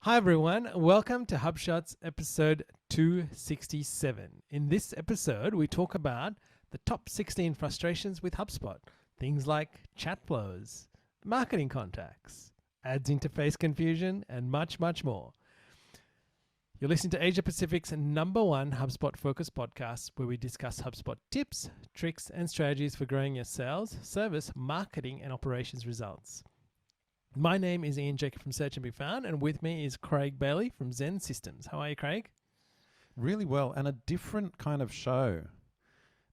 Hi everyone, welcome to HubShot's episode 267. In this episode, we talk about the top 16 frustrations with HubSpot. Things like chat flows, marketing contacts, ads interface confusion, and much, much more. You're listening to Asia Pacific's number one HubSpot focused podcast, where we discuss HubSpot tips, tricks, and strategies for growing your sales, service, marketing, and operations results. My name is Ian Jacob from Search and Be Found, and with me is Craig Bailey from Zen Systems. How are you, Craig? Really well, and a different kind of show.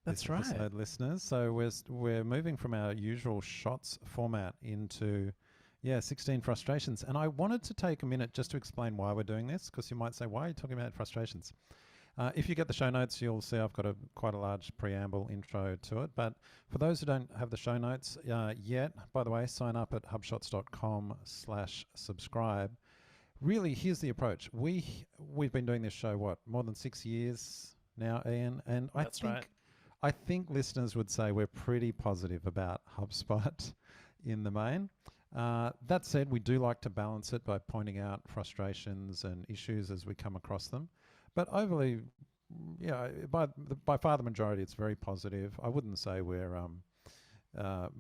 That's this right. episode, listeners. So we're moving from our usual shots format into 16 frustrations. And I wanted to take a minute just to explain why we're doing this, because you might say, why are you talking about frustrations? If you get the show notes, you'll see I've got quite a large preamble intro to it. But for those who don't have the show notes yet, by the way, sign up at hubshots.com/subscribe. Really, here's the approach. We've been doing this show, more than 6 years now, Ian? And That's right. I think listeners would say we're pretty positive about HubSpot in the main. That said, we do like to balance it by pointing out frustrations and issues as we come across them. But overly, by far the majority, it's very positive. I wouldn't say we're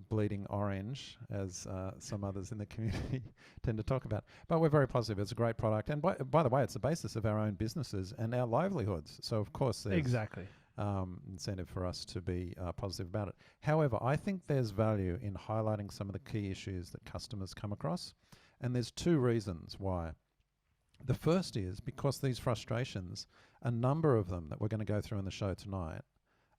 bleeding orange, as some others in the community tend to talk about. But we're very positive. It's a great product. And by the way, it's the basis of our own businesses and our livelihoods. So, of course, there's Exactly. incentive for us to be positive about it. However, I think there's value in highlighting some of the key issues that customers come across. And there's two reasons why. The first is because these frustrations, a number of them that we're going to go through in the show tonight,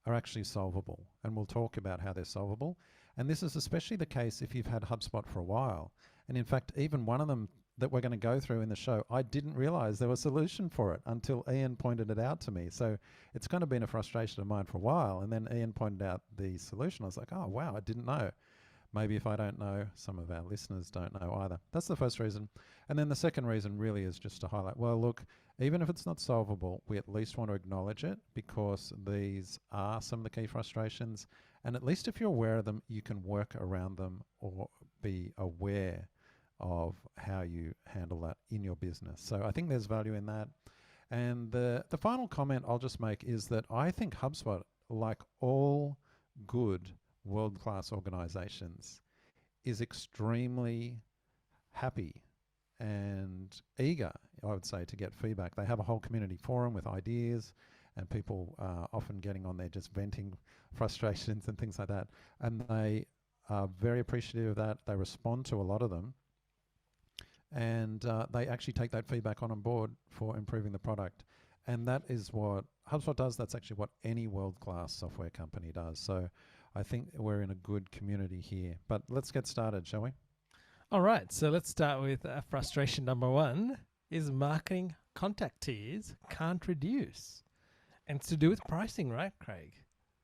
are actually solvable. And we'll talk about how they're solvable. And this is especially the case if you've had HubSpot for a while. And in fact, even one of them that we're going to go through in the show, I didn't realize there was a solution for it until Ian pointed it out to me. So it's kind of been a frustration of mine for a while. And then Ian pointed out the solution. I was like, oh, wow, I didn't know. Maybe if I don't know, some of our listeners don't know either. That's the first reason. And then the second reason really is just to highlight, well, look, even if it's not solvable, we at least want to acknowledge it because these are some of the key frustrations. And at least if you're aware of them, you can work around them or be aware of how you handle that in your business. So I think there's value in that. And the final comment I'll just make is that I think HubSpot, like all good world-class organizations, is extremely happy and eager, I would say, to get feedback. They have a whole community forum with ideas and people often getting on there just venting frustrations and things like that. And they are very appreciative of that. They respond to a lot of them. And they actually take that feedback on board for improving the product. And that is what HubSpot does. That's actually what any world-class software company does. So I think we're in a good community here. But let's get started, shall we? All right, so let's start with frustration number one is marketing contact tiers can't reduce. And it's to do with pricing, right, Craig?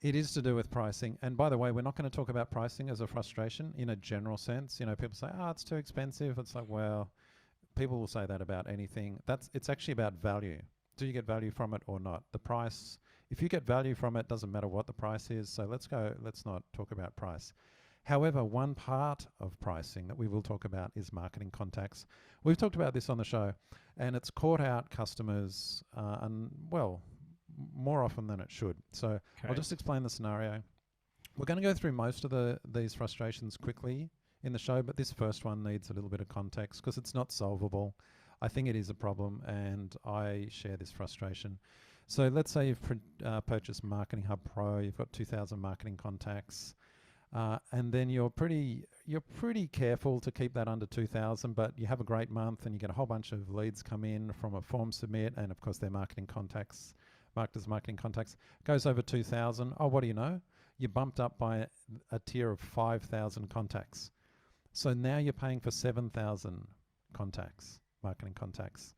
It is to do with pricing. And by the way, we're not going to talk about pricing as a frustration in a general sense. You know, people say, oh, it's too expensive. It's like, well, people will say that about anything. It's actually about value. Do you get value from it or not? The price, if you get value from it, doesn't matter what the price is. So let's not talk about price. However, one part of pricing that we will talk about is marketing contacts. We've talked about this on the show, and it's caught out customers, more often than it should. So Okay. I'll just explain the scenario. We're going to go through most of these frustrations quickly in the show, but this first one needs a little bit of context because it's not solvable. I think it is a problem, and I share this frustration. So let's say you've purchased Marketing Hub Pro, you've got 2,000 marketing contacts, and then you're pretty careful to keep that under 2,000, but you have a great month and you get a whole bunch of leads come in from a form submit, and of course they're marketing contacts, marked as marketing contacts, goes over 2,000. Oh, what do you know? You're bumped up by a tier of 5,000 contacts. So now you're paying for 7,000 contacts, marketing contacts.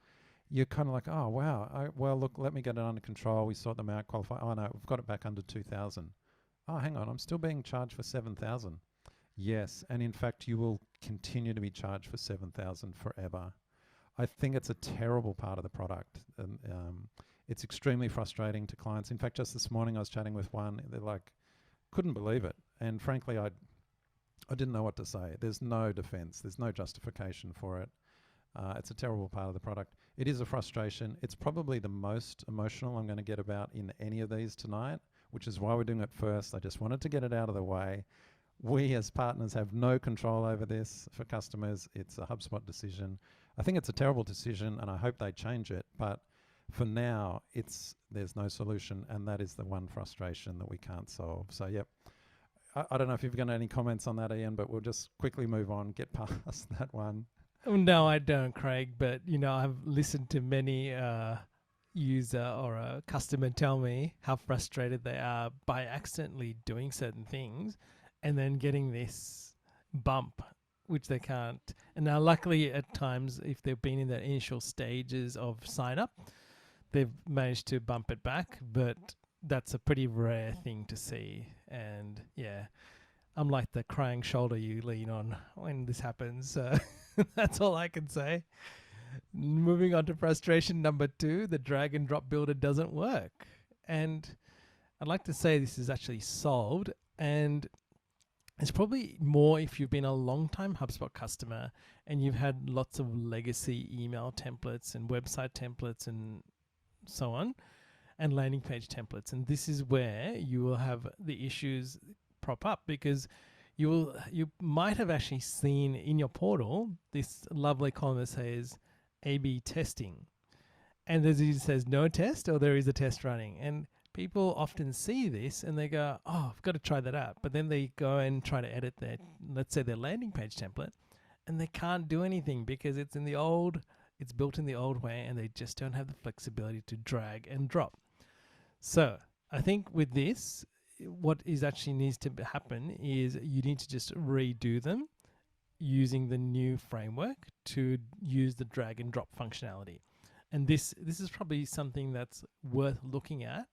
You're kind of like, oh, wow. Well, look, let me get it under control. We sort them out, qualify. Oh, no, we've got it back under 2,000. Oh, hang on, I'm still being charged for 7,000. Yes, and in fact, you will continue to be charged for 7,000 forever. I think it's a terrible part of the product. And it's extremely frustrating to clients. In fact, just this morning I was chatting with one. They're like, couldn't believe it. And frankly, I didn't know what to say. There's no defense. There's no justification for it. It's a terrible part of the product. It is a frustration. It's probably the most emotional I'm going to get about in any of these tonight, which is why we're doing it first. I just wanted to get it out of the way. We as partners have no control over this. For customers, it's a HubSpot decision. I think it's a terrible decision, and I hope they change it. But for now, there's no solution, and that is the one frustration that we can't solve. So, yep. I don't know if you've got any comments on that, Ian, but we'll just quickly move on, get past that one. No, I don't, Craig. But I've listened to many user or a customer tell me how frustrated they are by accidentally doing certain things, and then getting this bump, which they can't. And now, luckily, at times, if they've been in the initial stages of sign up, they've managed to bump it back. But that's a pretty rare thing to see. And yeah, I'm like the crying shoulder you lean on when this happens. So that's all I can say. Moving on to frustration number 2, the drag and drop builder doesn't work. And I'd like to say this is actually solved, and it's probably more if you've been a long-time HubSpot customer and you've had lots of legacy email templates and website templates and so on, and landing page templates. And this is where you will have the issues prop up, because you might have actually seen in your portal this lovely column that says A/B testing, and it either says no test or there is a test running. And people often see this and they go, oh, I've got to try that out. But then they go and try to edit let's say their landing page template, and they can't do anything because it's built in the old way, and they just don't have the flexibility to drag and drop. So I think with this, what is actually needs to happen is you need to just redo them using the new framework to use the drag and drop functionality. And this is probably something that's worth looking at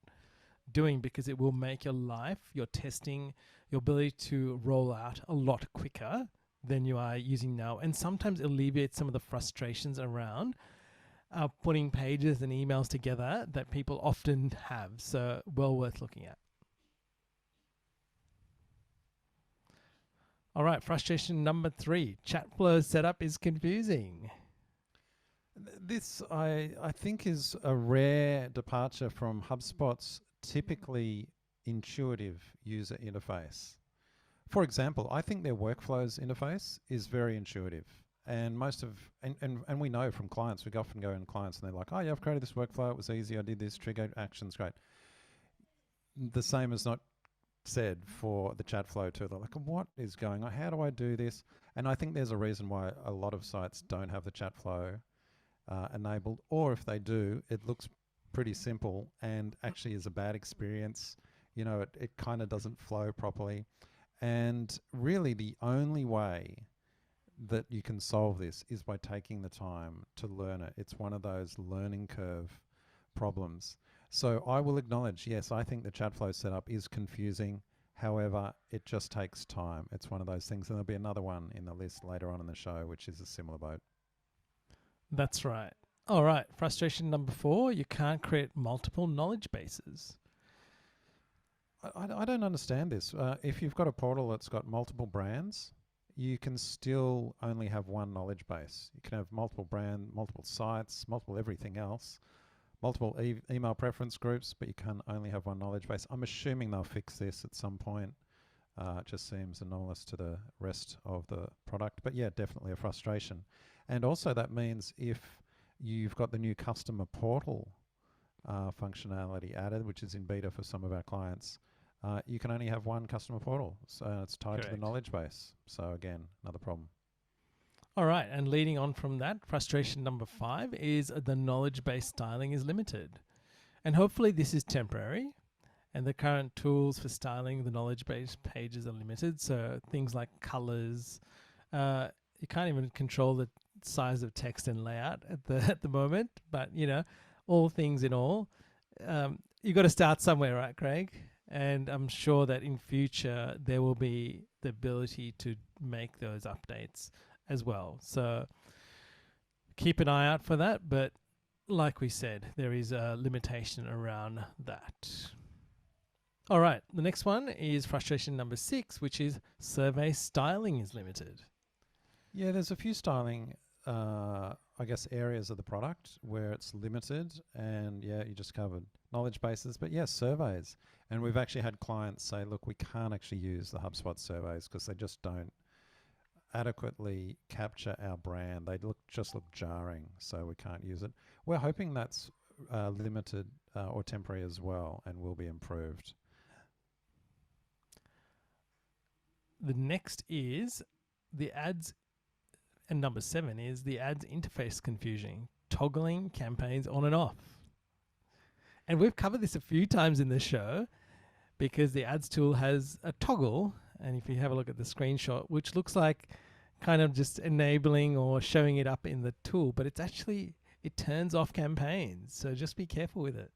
doing, because it will make your life, your testing, your ability to roll out a lot quicker than you are using now, and sometimes alleviate some of the frustrations around putting pages and emails together that people often have. So well worth looking at. All right, frustration number 3, chat flow setup is confusing. This, I think, is a rare departure from HubSpot's typically intuitive user interface. For example, I think their workflows interface is very intuitive. And and we know from clients, we often go in clients and they're like, oh yeah, I've created this workflow, it was easy, I did this, trigger actions, great. The same is not said for the chat flow too. They're like, what is going on? How do I do this? And I think there's a reason why a lot of sites don't have the chat flow enabled, or if they do, it looks pretty simple and actually is a bad experience. It kind of doesn't flow properly. And really the only way that you can solve this is by taking the time to learn it. It's one of those learning curve problems. So I will acknowledge, yes, I think the chat flow setup is confusing. However, it just takes time. It's one of those things, and there'll be another one in the list later on in the show, which is a similar boat. That's right. All right, frustration number 4, you can't create multiple knowledge bases. I don't understand this. If you've got a portal that's got multiple brands, you can still only have one knowledge base. You can have multiple brand, multiple sites, multiple everything else, multiple email preference groups, but you can only have one knowledge base. I'm assuming they'll fix this at some point. It just seems anomalous to the rest of the product. But yeah, definitely a frustration. And also that means if you've got the new customer portal functionality added, which is in beta for some of our clients, you can only have one customer portal. So it's tied to the knowledge base. So again, another problem. All right, and leading on from that, frustration number 5 is the knowledge-based styling is limited. And hopefully this is temporary, and the current tools for styling the knowledge-based pages are limited. So things like colors, you can't even control the size of text and layout at the moment. But all things in all, you got to start somewhere, right, Craig? And I'm sure that in future there will be the ability to make those updates as well. So keep an eye out for that. But like we said, there is a limitation around that. All right, the next one is frustration number 6, which is survey styling is limited. Yeah, there's a few styling I guess, areas of the product where it's limited, and yeah, you just covered knowledge bases, but yes, surveys. And we've actually had clients say, look, we can't actually use the HubSpot surveys because they just don't adequately capture our brand. They just look jarring, so we can't use it. We're hoping that's limited or temporary as well, and will be improved. The next is the ads, and number 7 is the ads interface confusion, toggling campaigns on and off. And we've covered this a few times in the show because the ads tool has a toggle. And if you have a look at the screenshot, which looks like kind of just enabling or showing it up in the tool, but it's actually, it turns off campaigns. So just be careful with it.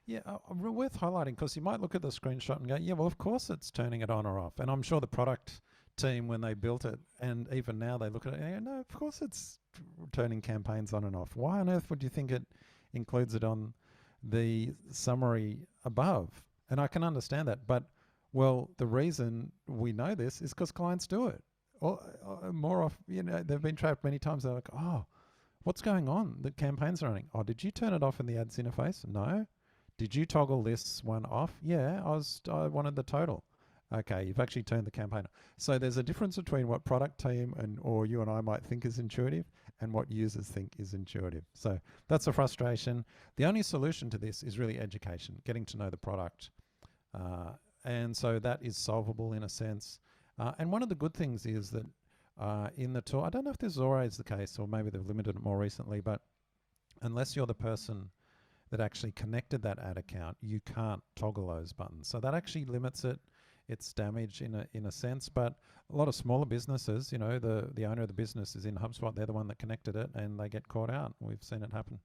Yeah, worth highlighting, because you might look at the screenshot and go, yeah, well, of course it's turning it on or off. And I'm sure the product team, when they built it, and even now they look at it and go, no, of course it's turning campaigns on and off. Why on earth would you think it includes it on the summary above? And I can understand that. But, well, the reason we know this is because clients do it. Or more often, you know, they've been trapped many times. They're like, oh, what's going on? The campaign's running. Oh, did you turn it off in the ads interface? No. Did you toggle this one off? Yeah, I wanted the total. Okay, you've actually turned the campaign off. So there's a difference between what product team or you and I might think is intuitive and what users think is intuitive. So that's a frustration. The only solution to this is really education, getting to know the product. And so that is solvable in a sense. And one of the good things is that in the tool, I don't know if this is always the case, or maybe they've limited it more recently, but unless you're the person that actually connected that ad account, you can't toggle those buttons. So that actually limits it. It's damage in a sense, but a lot of smaller businesses, you know, the owner of the business is in HubSpot. They're the one that connected it, and they get caught out. We've seen it happen.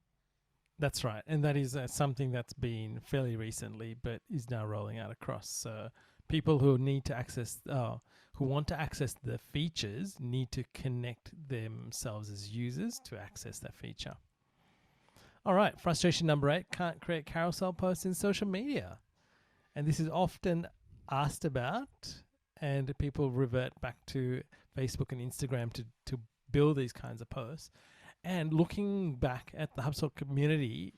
That's right. And that is something that's been fairly recently, but is now rolling out across. People who need to access, who want to access the features need to connect themselves as users to access that feature. All right. Frustration number 8, can't create carousel posts in social media. And this is often asked about, and people revert back to Facebook and Instagram to build these kinds of posts. And looking back at the HubSpot community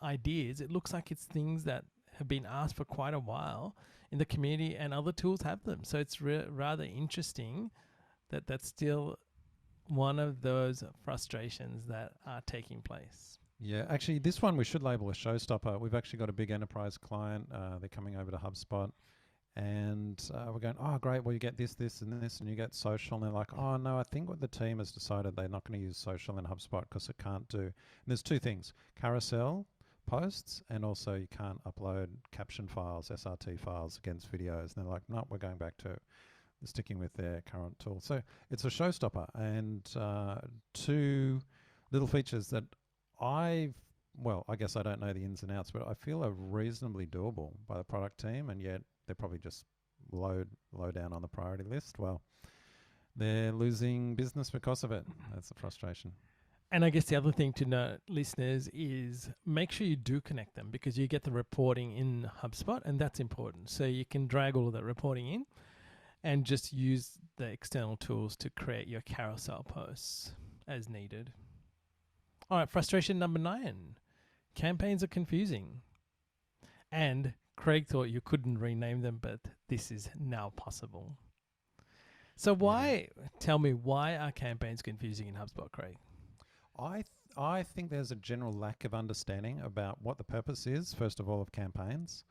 ideas, it looks like it's things that have been asked for quite a while in the community, and other tools have them. So it's rather interesting that that's still one of those frustrations that are taking place. Yeah, actually, this one we should label a showstopper. We've actually got a big enterprise client. They're coming over to HubSpot. And we're going, oh, great, well, you get this, and this, and you get social. And they're like, oh, no, I think what the team has decided they're not going to use social in HubSpot because it can't do. And there's two things, carousel posts, and also you can't upload caption files, SRT files against videos. And they're like, no, we're going back to sticking with their current tool. So it's a showstopper. And two little features that I guess I don't know the ins and outs, but I feel are reasonably doable by the product team, and yet they're probably just low down on the priority list. Well, they're losing business because of it. That's the frustration. And I guess the other thing to note, listeners, is make sure you do connect them, because you get the reporting in HubSpot, and that's important. So you can drag all of that reporting in and just use the external tools to create your carousel posts as needed. All right, frustration number 9. Campaigns are confusing. And Craig thought you couldn't rename them, but this is now possible. So tell me, why are campaigns confusing in HubSpot, Craig? I think there's a general lack of understanding about what the purpose is, first of all, of campaigns.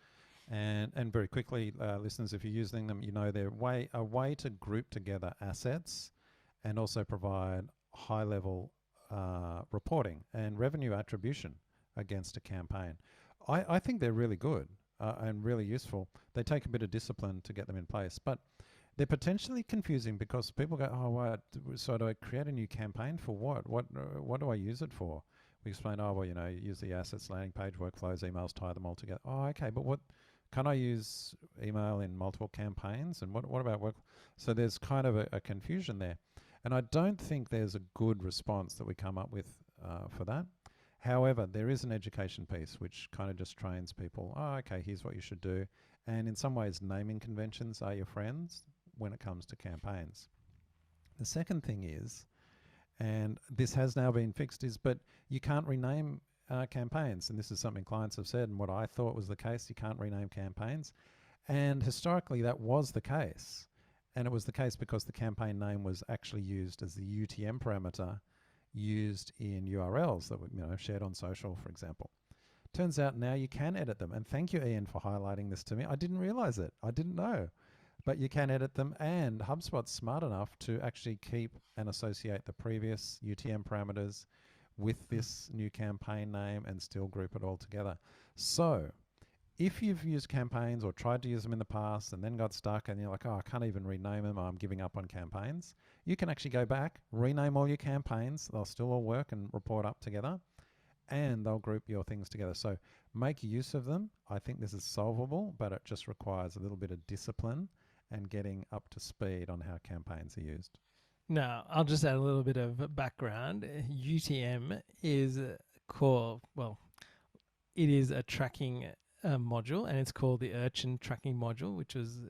And very quickly, listeners, if you're using them, you know they're a way to group together assets and also provide high-level reporting and revenue attribution against a campaign. I think they're really good and really useful. They take a bit of discipline to get them in place, but they're potentially confusing because people go, oh, what? So do I create a new campaign for what? What do I use it for? We explain, oh, well, you know, use the assets, landing page, workflows, emails, tie them all together. Oh, okay, but what can I use email in multiple campaigns? And what about work? So there's kind of a confusion there. And I don't think there's a good response that we come up with for that. However, there is an education piece which kind of just trains people, oh, okay, here's what you should do. And in some ways, naming conventions are your friends when it comes to campaigns. The second thing is, and this has now been fixed, but you can't rename campaigns. And this is something clients have said, and what I thought was the case, you can't rename campaigns. And historically that was the case. And it was the case because the campaign name was actually used as the UTM parameter used in URLs that were shared on social, for example. Turns out now you can edit them. And thank you, Ian, for highlighting this to me. I didn't realize it. I didn't know. But you can edit them, and HubSpot's smart enough to actually keep and associate the previous UTM parameters with this new campaign name and still group it all together. So if you've used campaigns or tried to use them in the past and then got stuck and you're like, oh, I can't even rename them, I'm giving up on campaigns, you can actually go back, rename all your campaigns. They'll still all work and report up together, and they'll group your things together. So make use of them. I think this is solvable, but it just requires a little bit of discipline and getting up to speed on how campaigns are used. Now, I'll just add a little bit of background. UTM is it is a tracking module, and it's called the Urchin tracking module, which was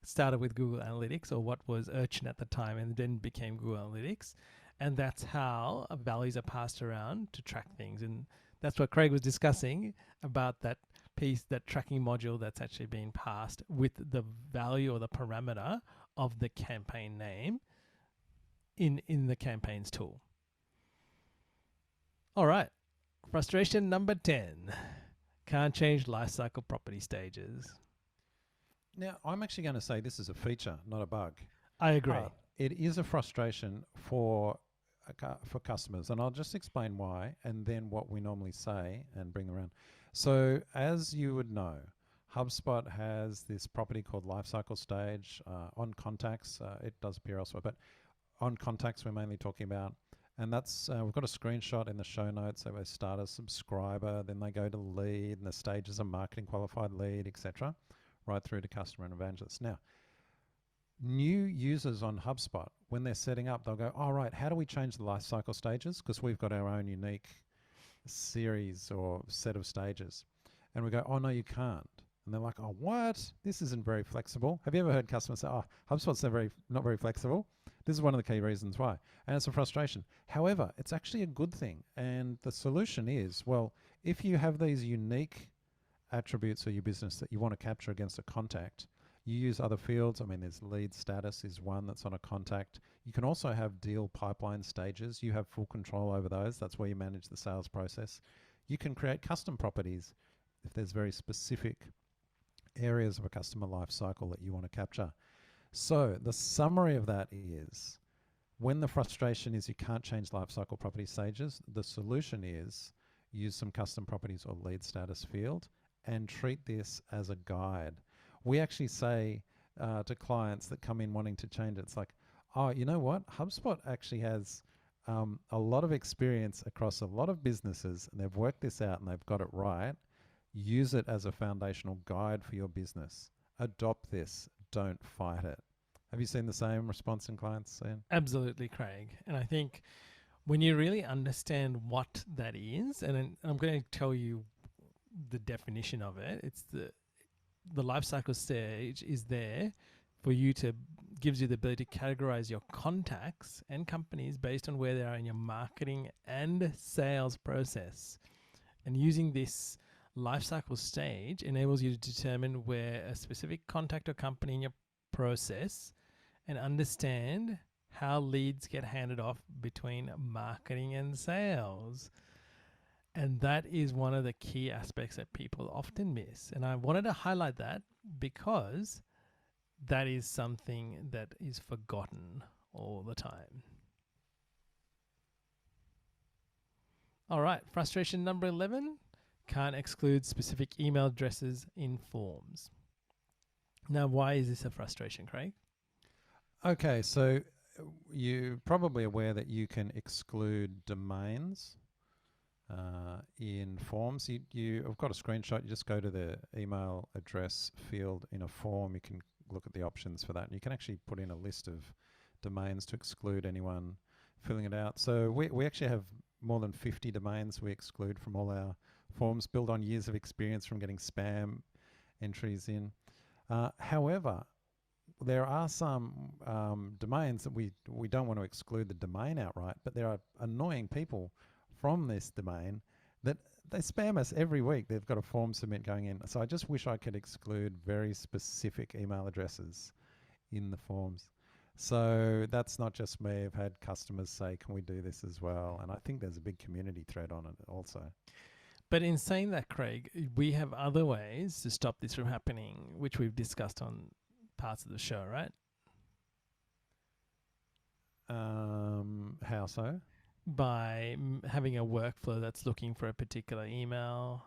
started with Google Analytics, or what was Urchin at the time, and then became Google Analytics. And that's how values are passed around to track things. And that's what Craig was discussing about that piece, that tracking module that's actually being passed with the value or the parameter of the campaign name in the campaigns tool. All right. Frustration number 10. Can't change lifecycle property stages. Now, I'm actually going to say this is a feature, not a bug. I agree. It is a frustration for customers, and I'll just explain why and then what we normally say and bring around. So as you would know, HubSpot has this property called lifecycle stage on contacts. It does appear elsewhere, but on contacts we're mainly talking about. And that's, we've got a screenshot in the show notes. So they start as subscriber, then they go to lead, and the stages are marketing qualified lead, etc., right through to customer and evangelist. Now, new users on HubSpot, when they're setting up, they'll go, all right, how do we change the life cycle stages? Because we've got our own unique series or set of stages. And we go, oh, no, you can't. And they're like, oh, what? This isn't very flexible. Have you ever heard customers say, oh, HubSpot's not very flexible? This is one of the key reasons why. And it's a frustration. However, it's actually a good thing. And the solution is, well, if you have these unique attributes of your business that you want to capture against a contact, you use other fields. I mean, there's lead status is one that's on a contact. You can also have deal pipeline stages. You have full control over those. That's where you manage the sales process. You can create custom properties if there's very specific areas of a customer life cycle that you want to capture. So the summary of that is, when the frustration is you can't change lifecycle property stages, the solution is use some custom properties or lead status field and treat this as a guide. We actually say to clients that come in wanting to change it, it's like, oh, you know what? HubSpot actually has a lot of experience across a lot of businesses, and they've worked this out and they've got it right. Use it as a foundational guide for your business. Adopt this. Don't fight it. Have you seen the same response in clients, Ian? Absolutely, Craig. And I think when you really understand what that is, and I'm going to tell you the definition of it, it's the life cycle stage is there for you to, gives you the ability to categorize your contacts and companies based on where they are in your marketing and sales process. And using this lifecycle stage enables you to determine where a specific contact or company in your process and understand how leads get handed off between marketing and sales. And that is one of the key aspects that people often miss. And I wanted to highlight that because that is something that is forgotten all the time. All right, frustration number 11. Can't exclude specific email addresses in forms. Now, why is this a frustration, Craig? Okay, so you're probably aware that you can exclude domains in forms. I've got a screenshot. You just go to the email address field in a form. You can look at the options for that. And you can actually put in a list of domains to exclude anyone filling it out. So we actually have more than 50 domains we exclude from all our forms, built on years of experience from getting spam entries in. However, there are some domains that we don't want to exclude the domain outright, but there are annoying people from this domain that they spam us every week. They've got a form submit going in. So I just wish I could exclude very specific email addresses in the forms. So that's not just me. I've had customers say, can we do this as well? And I think there's a big community thread on it also. But in saying that, Craig, we have other ways to stop this from happening, which we've discussed on parts of the show, right? How so? By having a workflow that's looking for a particular email.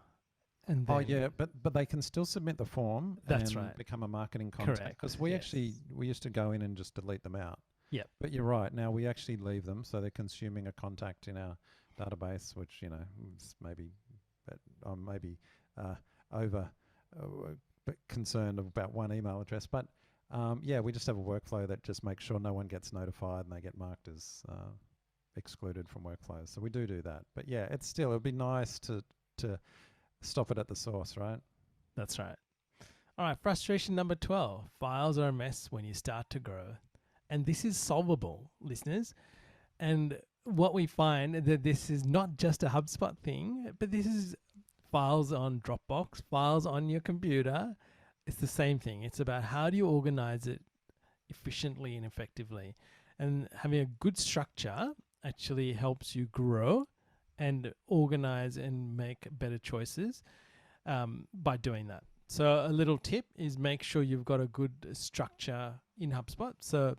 And then Oh yeah, but they can still submit the form That's and right. become a marketing contact. Correct, Because we yes. we used to go in and just delete them out. Yep. But you're right. Now we actually leave them, so they're consuming a contact in our database, which is maybe, but I'm maybe over but concerned about one email address. But yeah, we just have a workflow that just makes sure no one gets notified and they get marked as excluded from workflows. So we do that. But yeah, it would be nice to stop it at the source, right? That's right. All right, frustration number 12. Files are a mess when you start to grow. And this is solvable, listeners. And what we find that this is not just a HubSpot thing, but this is files on Dropbox, files on your computer. It's the same thing. It's about how do you organize it efficiently and effectively. And having a good structure actually helps you grow and organize and make better choices by doing that. So a little tip is make sure you've got a good structure in HubSpot. So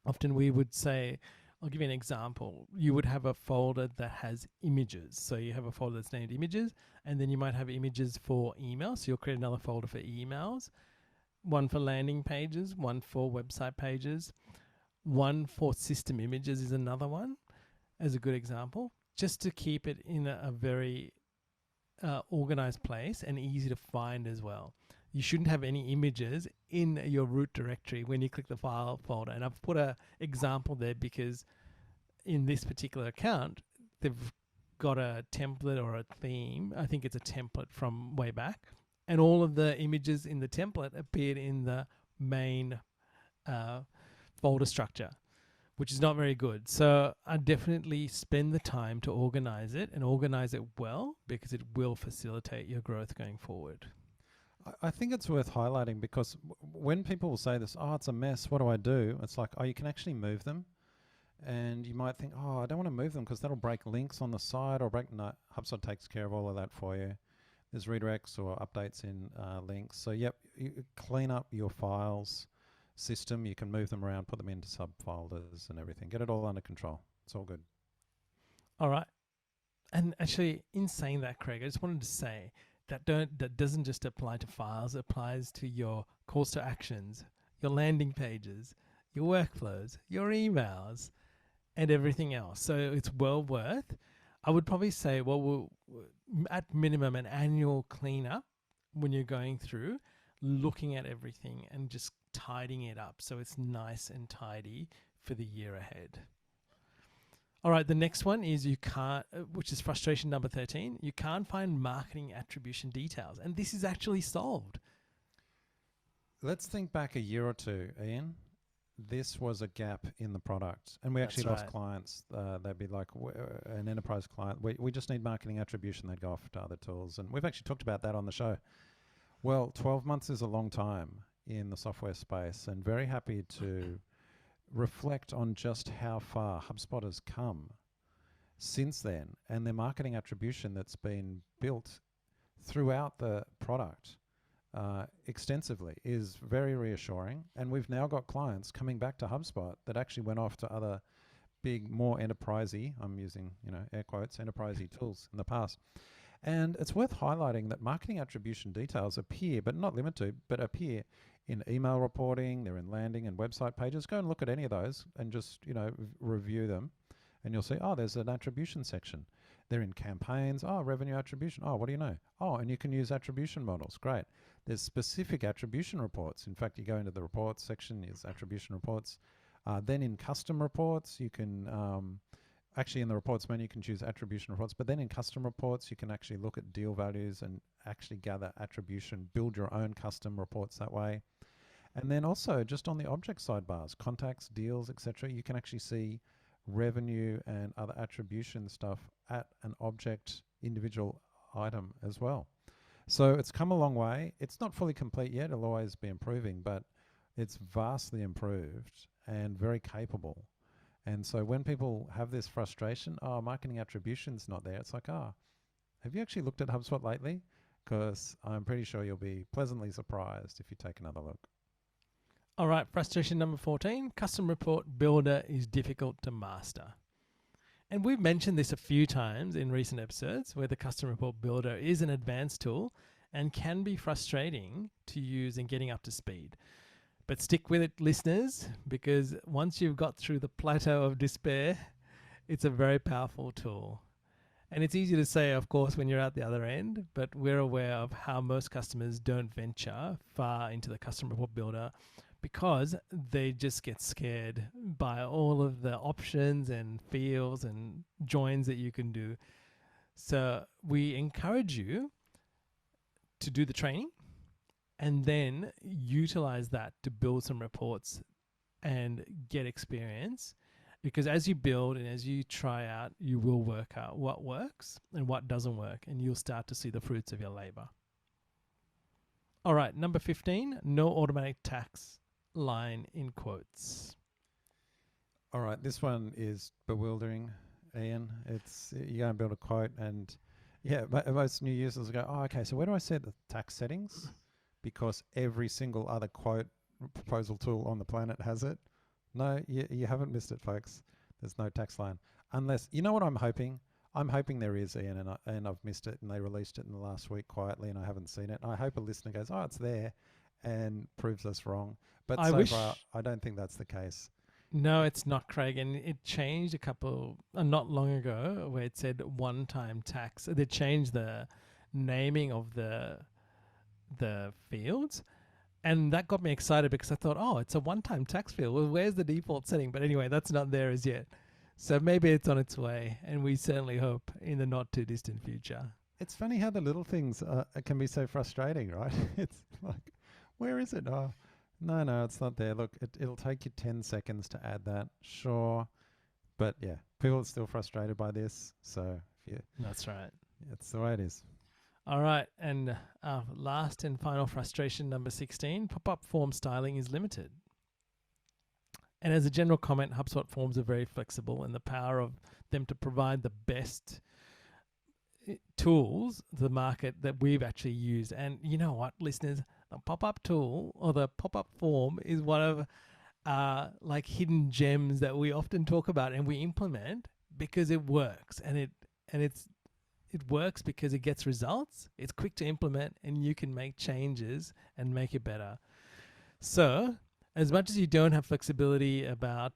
often we would say, I'll give you an example. You would have a folder that has images. So you have a folder that's named images, and then you might have images for emails. So you'll create another folder for emails, one for landing pages, one for website pages, one for system images is another one as a good example, just to keep it in a very organized place and easy to find as well. You shouldn't have any images in your root directory when you click the file folder. And I've put a example there because in this particular account, they've got a template or a theme. I think it's a template from way back. And all of the images in the template appeared in the main folder structure, which is not very good. So I definitely spend the time to organize it and organize it well, because it will facilitate your growth going forward. I think it's worth highlighting because when people will say this, oh, it's a mess, what do I do? It's like, oh, you can actually move them. And you might think, oh, I don't want to move them because that'll break links on the side or break. No, HubSpot takes care of all of that for you. There's redirects or updates in links. So, yep, you clean up your files system. You can move them around, put them into subfolders and everything. Get it all under control. It's all good. All right. And actually, in saying that, Craig, I just wanted to say that doesn't just apply to files. It applies to your calls to actions, your landing pages, your workflows, your emails, and everything else. So it's well worth. I would probably say, well, at minimum, an annual cleanup when you're going through, looking at everything and just tidying it up so it's nice and tidy for the year ahead. All right, the next one is which is frustration number 13. You can't find marketing attribution details. And this is actually solved. Let's think back a year or two, Ian. This was a gap in the product. And we actually lost clients. They'd be like, an enterprise client, we just need marketing attribution. They'd go off to other tools. And we've actually talked about that on the show. Well, 12 months is a long time in the software space, and very happy to reflect on just how far HubSpot has come since then, and their marketing attribution that's been built throughout the product extensively is very reassuring. And we've now got clients coming back to HubSpot that actually went off to other big, more enterprisey, I'm using air quotes, enterprisey tools in the past. And it's worth highlighting that marketing attribution details appear, but not limited to, but appear in email reporting, they're in landing and website pages. Go and look at any of those and just, review them. And you'll see, oh, there's an attribution section. They're in campaigns. Oh, revenue attribution. Oh, what do you know? Oh, and you can use attribution models. Great. There's specific attribution reports. In fact, you go into the reports section, is attribution reports. Then in custom reports, you can actually in the reports menu, you can choose attribution reports. But then in custom reports, you can actually look at deal values and actually gather attribution, build your own custom reports that way. And then also just on the object sidebars, contacts, deals, etc., you can actually see revenue and other attribution stuff at an object individual item as well. So it's come a long way. It's not fully complete yet. It'll always be improving, but it's vastly improved and very capable. And so when people have this frustration, oh, marketing attribution's not there, it's like, have you actually looked at HubSpot lately? Because I'm pretty sure you'll be pleasantly surprised if you take another look. All right, frustration number 14, custom report builder is difficult to master. And we've mentioned this a few times in recent episodes where the custom report builder is an advanced tool and can be frustrating to use in getting up to speed. But stick with it, listeners, because once you've got through the plateau of despair, it's a very powerful tool. And it's easy to say, of course, when you're at the other end, but we're aware of how most customers don't venture far into the custom report builder because they just get scared by all of the options and fields and joins that you can do. So we encourage you to do the training and then utilize that to build some reports and get experience. Because as you build and as you try out, you will work out what works and what doesn't work, and you'll start to see the fruits of your labor. All right, number 15, no automatic tax line in quotes. All right, this one is bewildering, Ian. It's you go and build a quote, and most new users go, oh, okay, so where do I set the tax settings? Because every single other quote proposal tool on the planet has it. No, you haven't missed it, folks. There's no tax line. Unless, you know what I'm hoping? I'm hoping there is, Ian, and I've missed it, and they released it in the last week quietly, and I haven't seen it. I hope a listener goes, oh, it's there, and proves us wrong. But so far, I don't think that's the case. No, it's not, Craig. And it changed not long ago, where it said one-time tax. They changed the naming of the fields. And that got me excited because I thought, oh, it's a one-time tax field. Well, where's the default setting? But anyway, that's not there as yet. So maybe it's on its way, and we certainly hope in the not-too-distant future. It's funny how the little things can be so frustrating, right? It's like, where is it? Oh, no, it's not there. Look, it'll take you 10 seconds to add that. Sure. But yeah, people are still frustrated by this. So that's right. It's the way it is. All right, and last and final frustration, number 16, pop-up form styling is limited. And as a general comment, HubSpot forms are very flexible, and the power of them to provide the best tools to the market that we've actually used. And you know what, listeners, the pop-up tool or the pop-up form is one of like hidden gems that we often talk about and we implement because it works, and it works because it gets results, it's quick to implement, and you can make changes and make it better. So as much as you don't have flexibility about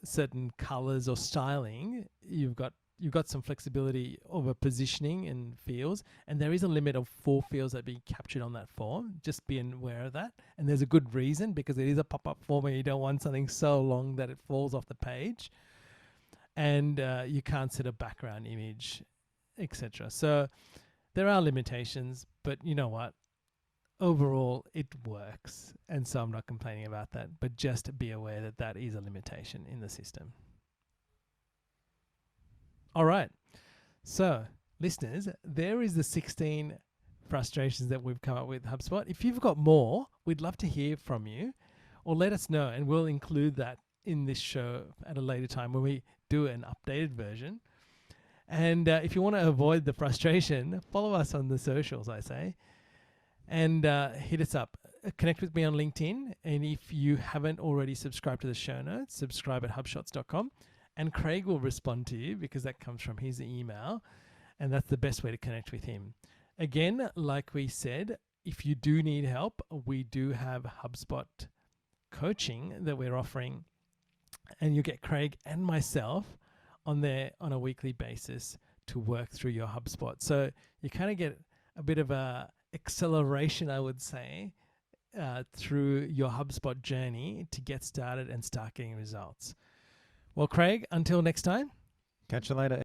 certain colors or styling, you've got some flexibility over positioning and fields, and there is a limit of 4 fields that be captured on that form. Just be aware of that. And there's a good reason, because it is a pop-up form and you don't want something so long that it falls off the page. And you can't set a background image, etc. So there are limitations, but you know what? Overall, it works. And so I'm not complaining about that, but just be aware that that is a limitation in the system. All right. So listeners, there is the 16 frustrations that we've come up with HubSpot. If you've got more, we'd love to hear from you, or let us know, and we'll include that in this show at a later time when we do an updated version. And if you want to avoid the frustration, follow us on the socials, I say, and hit us up. Connect with me on LinkedIn. And if you haven't already subscribed to the show notes, subscribe at hubshots.com. And Craig will respond to you because that comes from his email. And that's the best way to connect with him. Again, like we said, if you do need help, we do have HubSpot coaching that we're offering. And you get Craig and myself on there on a weekly basis to work through your HubSpot. So you kind of get a bit of a acceleration, I would say, through your HubSpot journey to get started and start getting results. Well, Craig, until next time. Catch you later.